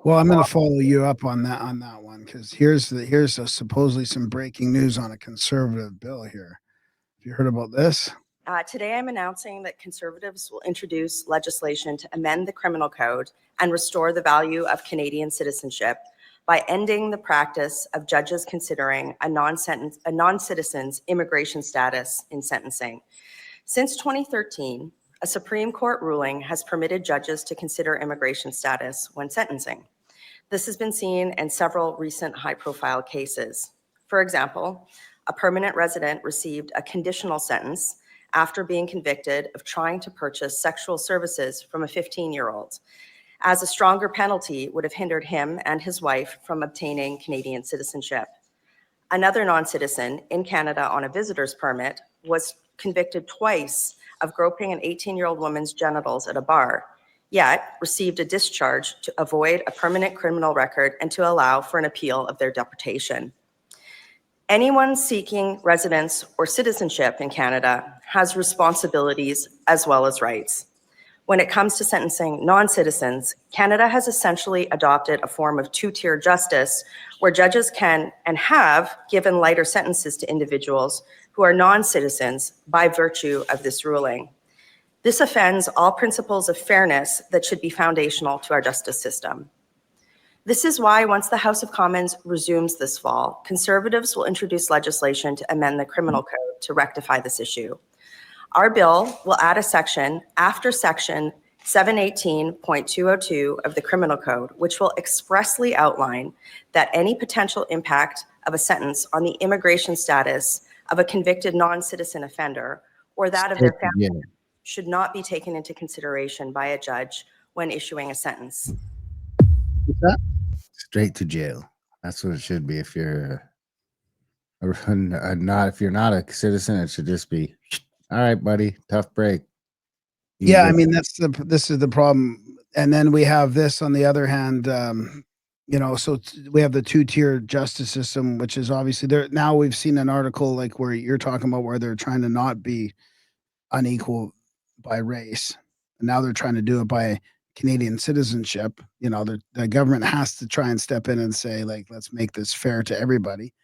Well, I'm going to follow you up on that one because supposedly some breaking news on a conservative bill here. Have you heard about this? Today, I'm announcing that Conservatives will introduce legislation to amend the criminal code and restore the value of Canadian citizenship by ending the practice of judges considering a non-citizen's immigration status in sentencing. Since 2013, a Supreme Court ruling has permitted judges to consider immigration status when sentencing. This has been seen in several recent high-profile cases. For example, a permanent resident received a conditional sentence after being convicted of trying to purchase sexual services from a 15-year-old, as a stronger penalty would have hindered him and his wife from obtaining Canadian citizenship. Another non-citizen in Canada on a visitor's permit was convicted twice of groping an 18-year-old woman's genitals at a bar, yet received a discharge to avoid a permanent criminal record and to allow for an appeal of their deportation. Anyone seeking residence or citizenship in Canada has responsibilities as well as rights. When it comes to sentencing non-citizens, Canada has essentially adopted a form of two-tier justice where judges can and have given lighter sentences to individuals who are non-citizens by virtue of this ruling. This offends all principles of fairness that should be foundational to our justice system. This is why once the House of Commons resumes this fall, Conservatives will introduce legislation to amend the criminal code to rectify this issue. Our bill will add a section after section 718.202 of the Criminal Code, which will expressly outline that any potential impact of a sentence on the immigration status of a convicted non-citizen offender or that of their family should not be taken into consideration by a judge when issuing a sentence. Straight to jail. That's what it should be. If you're not a citizen, it should just be, all right, buddy, tough break. Yeah, I mean this is the problem. And then we have this on the other hand, so we have the two-tier justice system, which is obviously there. Now we've seen an article like where you're talking about where they're trying to not be unequal by race. And now they're trying to do it by Canadian citizenship. The government has to try and step in and say, like, let's make this fair to everybody.